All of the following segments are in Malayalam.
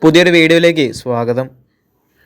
പുതിയൊരു വീഡിയോയിലേക്ക് സ്വാഗതം.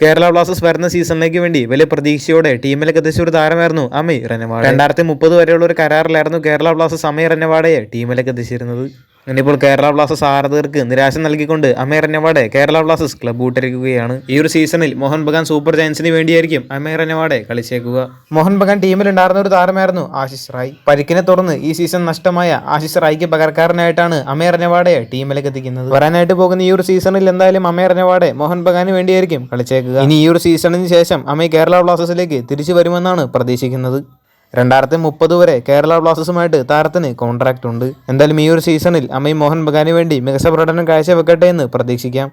കേരള ബ്ലാസ്റ്റേഴ്സ് വരുന്ന സീസണിലേക്ക് വേണ്ടി വലിയ പ്രതീക്ഷയോടെ ടീമിലേക്ക് എത്തിച്ച ഒരു താരമായിരുന്നു അമീർ റെനവാഡ. 2030 വരെയുള്ള ഒരു കരാറിലായിരുന്നു കേരള ബ്ലാസ്റ്റേഴ്സ് അമീർ റെനവാഡയെ ടീമിലേക്ക് എത്തിച്ചിരുന്നത്. ഇനിയിപ്പോൾ കേരള ബ്ലാസ്റ്റേഴ്സ് ആരാധകർക്ക് നിരാശ നൽകിക്കൊണ്ട് അമീർ റെനവാഡെ കേരള ബ്ലാസ്റ്റേഴ്സ് ക്ലബ്ബ് വിട്ടിരിക്കുകയാണ്. ഈ ഒരു സീസണിൽ മോഹൻ ബഗാൻ സൂപ്പർ ജയൻസിന് വേണ്ടിയായിരിക്കും അമീർ റെനവാഡെ കളിച്ചേക്കുക. മോഹൻ ബഗാൻ ടീമിലുണ്ടായിരുന്ന ഒരു താരമായിരുന്നു ആശിഷ് റായ്. പരിക്കിനെ തുടർന്ന് ഈ സീസൺ നഷ്ടമായ ആശിഷ് റായ്ക്ക് പകരക്കാരനായിട്ടാണ് അമീർ റെനവാഡയെ ടീമിലേക്ക് എത്തിക്കുന്നത്. വരാനായിട്ട് പോകുന്ന ഈ ഒരു സീസണിൽ എന്തായാലും അമീർ റെനവാഡെ മോഹൻ ബഗാന് വേണ്ടിയായിരിക്കും കളിച്ചേക്കുക. ഇനി ഈ ഒരു സീസണിന് ശേഷം അമീർ കേരള ബ്ലാസ്റ്റേഴ്സിലേക്ക് തിരിച്ചു വരുമെന്നാണ് പ്രതീക്ഷിക്കുന്നത്. 2030 വരെ കേരള ബ്ലാസ്റ്റേഴ്സുമായിട്ട് താരത്തിന് കോൺട്രാക്റ്റ് ഉണ്ട്. എന്തായാലും ഈ ഒരു സീസണിൽ അമീർ മോഹൻ ബഗാന് വേണ്ടി മികച്ച പ്രകടനം കാഴ്ചവെക്കട്ടെ എന്ന് പ്രതീക്ഷിക്കാം.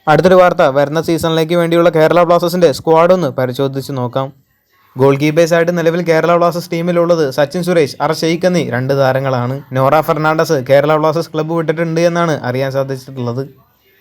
അടുത്തൊരു വാർത്ത, വരുന്ന സീസണിലേക്ക് വേണ്ടിയുള്ള കേരള ബ്ലാസ്റ്റേഴ്സിന്റെ സ്ക്വാഡ് ഒന്ന് പരിശോധിച്ച് നോക്കാം. ഗോൾ കീപ്പേഴ്സായിട്ട് നിലവിൽ കേരള ബ്ലാസ്റ്റേഴ്സ് ടീമിലുള്ളത് സച്ചിൻ സുരേഷ്, ഷെയ്ഖ് എന്നീ 2 താരങ്ങളാണ്. നോറ ഫെർണാണ്ടസ് കേരള ബ്ലാസ്റ്റേഴ്സ് ക്ലബ്ബ് വിട്ടിട്ടുണ്ട് എന്നാണ് അറിയാൻ സാധിച്ചിട്ടുള്ളത്.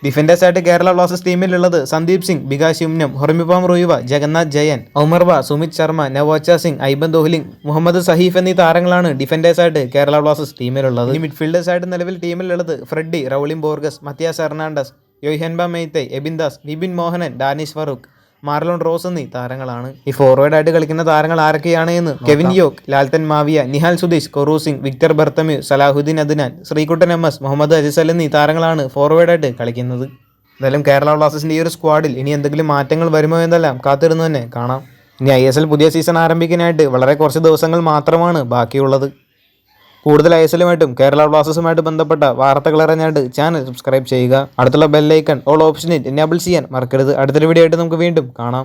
ഡിഫൻഡേഴ്സായിട്ട് കേരള ബ്ലാസ്റ്റേഴ്സ് ടീമിലുള്ളത് സന്ദീപ് സിംഗ്, ബികാശ് യുമ്നം, ഹൊർമിപാം റോയുവ, ജഗന്നാഥ് ജയൻ, ഒമർവ, സുമിത് ശർമ്മ, നവോച്ച സിംഗ്, ഐബൻ ദോഹ്ലിംഗ്, മുഹമ്മദ് സഹീഫ് എന്നീ താരങ്ങളാണ് ഡിഫൻഡേഴ്സായിട്ട് കേരള ബ്ലാസ്റ്റേഴ്സ് ടീമിലുള്ളത്. ഈ മിഡ്ഫീൽഡേഴ്സായിട്ട് നിലവിൽ ടീമിലുള്ളത് Freddy, Rowllin Borges, Matias Hernandez, Yoihenba Meitei, Ebindas, Vibin Mohanan, Danish Farooq, Marlon Roos എന്നീ താരങ്ങളാണ്. ഈ ഫോർവേഡായിട്ട് കളിക്കുന്ന താരങ്ങൾ ആരൊക്കെയാണ് എന്ന് Kevin Yoke, Lalthanmawia, Nihal Sudheesh, Koru Singh, Victor Bertomeu, Salahudheen Adnan, Sreekuttan MS, Mohammed Ajsal എന്നീ താരങ്ങളാണ് ഫോർവേഡായിട്ട് കളിക്കുന്നത്. എന്തായാലും കേരള ബ്ലാസ്റ്റേഴ്സിന്റെ ഈ ഒരു സ്ക്വാഡിൽ ഇനി എന്തെങ്കിലും മാറ്റങ്ങൾ വരുമോ എന്നെല്ലാം കാത്തിരുന്ന് തന്നെ കാണാം. ഇനി ISL പുതിയ സീസൺ ആരംഭിക്കാനായിട്ട് വളരെ കുറച്ച് ദിവസങ്ങൾ മാത്രമാണ് ബാക്കിയുള്ളത്. കൂടുതൽ ISLുമായിട്ടും കേരള ബ്ലാസ്റ്റേഴ്സുമായിട്ട് ബന്ധപ്പെട്ട വാർത്തകൾ അറിഞ്ഞായിട്ട് ചാനൽ സബ്സ്ക്രൈബ് ചെയ്യുക. അടുത്തുള്ള ബെല്ലൈക്കൺ ഓൾ ഓപ്ഷനിൽ എനേബിൾ ചെയ്യാൻ മറക്കരുത്. അടുത്തൊരു വീഡിയോ ആയിട്ട് നമുക്ക് വീണ്ടും കാണാം.